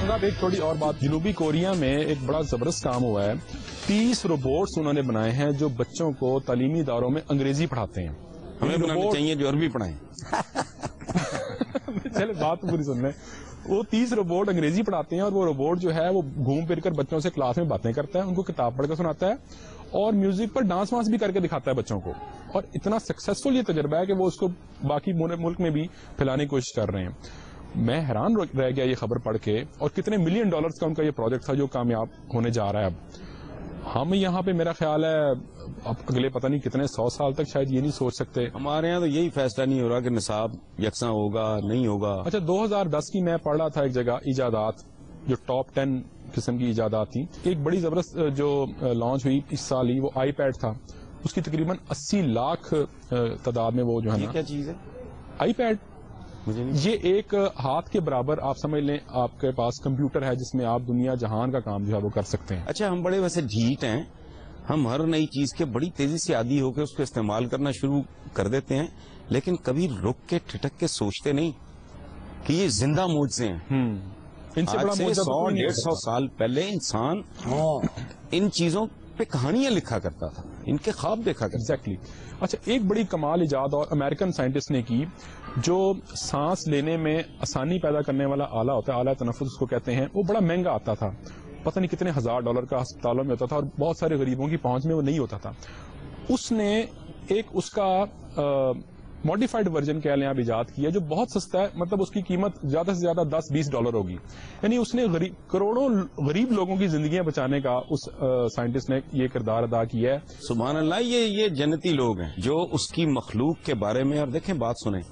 صاحب ایک تھوڑی اور بات، جنوبی کوریا میں ایک بڑا زبردست کام ہوا ہے. 30 روبوٹس انہوں نے بنائے ہیں جو بچوں کو تعلیمی اداروں میں انگریزی پڑھاتے ہیں. ہمیں بنانے چاہیے جو عربی پڑھائیں. چلے بات پوری سن لیں. وہ 30 روبوٹ انگریزی پڑھاتے ہیں اور وہ روبوٹ جو ہے وہ گھوم پھر کر بچوں سے کلاس میں باتیں کرتا ہے، ان کو کتاب پڑھ کر سناتا ہے اور میوزک پر ڈانس وانس بھی کر کے دکھاتا ہے بچوں کو. اور اتنا سکسیسفل یہ تجربہ ہے کہ وہ اس کو باقی ملک میں بھی پھیلانے کی کوشش کر رہے ہیں. میں حیران رہ گیا یہ خبر پڑھ کے، اور کتنے $1 ملین کا ان کا یہ پروجیکٹ تھا جو کامیاب ہونے جا رہا ہے. اب ہم یہاں پہ میرا خیال ہے اب اگلے پتہ نہیں کتنے 100 سال تک شاید یہ نہیں سوچ سکتے. ہمارے یہاں تو یہی فیصلہ نہیں ہو رہا کہ نصاب یکساں ہوگا نہیں ہوگا. اچھا 2010 کی میں پڑھ رہا تھا ایک جگہ ایجادات جو ٹاپ 10 قسم کی ایجادات تھیں. ایک بڑی زبردست جو لانچ ہوئی اس سال ہی وہ آئی پیڈ تھا. اس کی تقریباً 80 لاکھ تعداد میں وہ جو ہے یہ نا کیا چیز ہے آئی پیڈ. مجھے نہیں. یہ ایک ہاتھ کے برابر آپ سمجھ لیں آپ کے پاس کمپیوٹر ہے جس میں آپ دنیا جہان کا کام جو ہے وہ کر سکتے ہیں. اچھا ہم بڑے ویسے ڈھیٹ ہیں، ہم ہر نئی چیز کے بڑی تیزی سے عادی ہو کے اس کو استعمال کرنا شروع کر دیتے ہیں، لیکن کبھی رک کے ٹھٹک کے سوچتے نہیں کہ یہ زندہ معجزے ہیں. ان سے بڑا آج سے معجزہ تو کوئی نہیں ہو 100-150 سال پہلے انسان ان چیزوں پہ کہانیاں لکھا کرتا تھا، ان کے خواب دیکھا کرتا تھا. ایگزیکٹلی. اچھا ایک بڑی کمال ایجاد اور امریکن سائنٹسٹ نے کی جو سانس لینے میں آسانی پیدا کرنے والا آلہ ہوتا ہے، آلہ تنفس اس کو کہتے ہیں. وہ بڑا مہنگا آتا تھا، پتہ نہیں کتنے $1000 کا ہسپتالوں میں ہوتا تھا اور بہت سارے غریبوں کی پہنچ میں وہ نہیں ہوتا تھا. اس نے ایک اس کا ماڈیفائڈ ورژن کہہ لیں آپ ایجاد کیا جو بہت سستا ہے، مطلب اس کی قیمت زیادہ سے زیادہ $10-20 ہوگی. یعنی اس نے کروڑوں غریب لوگوں کی زندگیاں بچانے کا اس سائنٹسٹ نے یہ کردار ادا کیا ہے. سبحان اللہ. یہ جنتی لوگ ہیں جو اس کی مخلوق کے بارے میں. اور دیکھیں بات سنیں،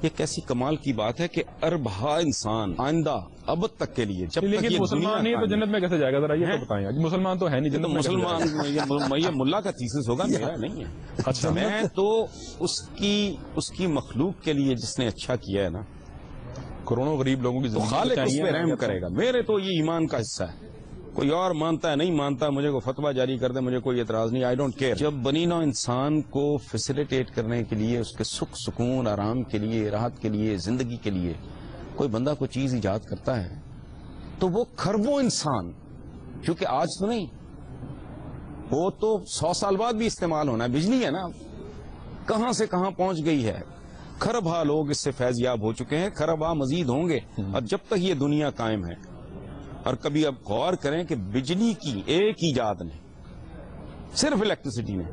یہ کیسی کمال کی بات ہے کہ اربہ انسان آئندہ ابد تک کے لیے جب تک لیکن یہ مسلمان نہیں ہے تو جنت میں کیسے جائے گا؟ ذرا یہ تو بتائیں. مسلمان تو ہے نہیں تو جنت میں کیسے جائے گا؟ مسلمان یہ ملا کا تھیسس ہوگا، میرا نہیں ہے. اچھا میں تو اس کی مخلوق کے لیے جس نے اچھا کیا ہے نا، کروڑوں غریب لوگوں کی تو زندگی خالق اس پہ رحم چاہیے. کرے گا. میرے تو یہ ایمان کا حصہ ہے. کوئی اور مانتا ہے نہیں مانتا، مجھے کوئی فتویٰ جاری کر دے، مجھے کوئی اعتراض نہیں. I don't care. جب بنی نوع انسان کو فیسیلیٹیٹ کرنے کے لیے، اس کے سکھ سکون آرام کے لیے، راحت کے لیے، زندگی کے لیے کوئی بندہ کوئی چیز ایجاد کرتا ہے تو وہ کھربوں انسان، کیونکہ آج تو نہیں، وہ تو 100 سال بعد بھی استعمال ہونا ہے. بجلی ہے نا کہاں سے کہاں پہنچ گئی ہے. کھربا لوگ اس سے فیض یاب ہو چکے ہیں، کھربا مزید ہوں گے. اور جب تک یہ دنیا قائم ہے، اور کبھی اب غور کریں کہ بجلی کی ایک ایجاد نے، صرف الیکٹریسٹی نے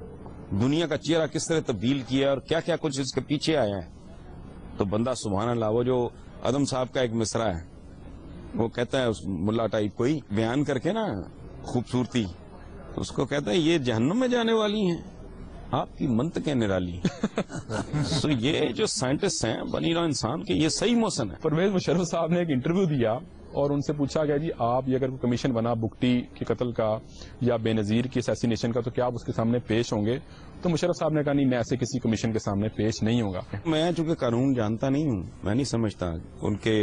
دنیا کا چہرہ کس طرح تبدیل کیا اور کیا کیا کچھ اس کے پیچھے آیا ہے. تو بندہ سبحان اللہ. وہ جو ادم صاحب کا ایک مصرع ہے، وہ کہتا ہے اس ملا ٹائپ کوئی بیان کر کے نا خوبصورتی، تو اس کو کہتا ہے یہ جہنم میں جانے والی ہیں، آپ کی منطقیں نرالی. سو یہ جو سائنٹسٹ ہیں بنی نوع انسان کے، یہ صحیح موسم ہے. پرویز مشرف صاحب نے ایک انٹرویو دیا اور ان سے پوچھا گیا جی آپ یہ اگر کوئی کمیشن بنا بگٹی کے قتل کا یا بے نظیر کی اسیسینیشن کا تو کیا آپ اس کے سامنے پیش ہوں گے؟ تو مشرف صاحب نے کہا نہیں، میں ایسے کسی کمیشن کے سامنے پیش نہیں ہوں گا. میں چونکہ قانون جانتا نہیں ہوں، میں نہیں سمجھتا ان کے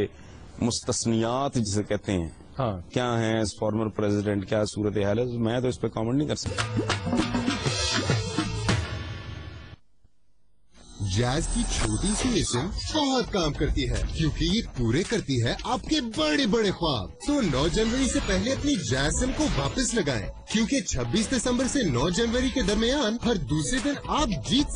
مستثنیات جسے کہتے ہیں ہاں کیا ہیں، فارمر پریزیڈنٹ کیا صورتحال ہے، میں تو اس پہ کامنٹ نہیں کر سکتا. جاز کی چھوٹی سی اسم بہت کام کرتی ہے کیونکہ یہ پورے کرتی ہے آپ کے بڑے بڑے خواب. تو 9 جنوری سے پہلے اپنی جاز سم کو واپس لگائیں کیونکہ 26 دسمبر سے 9 جنوری کے درمیان ہر دوسرے دن آپ جیت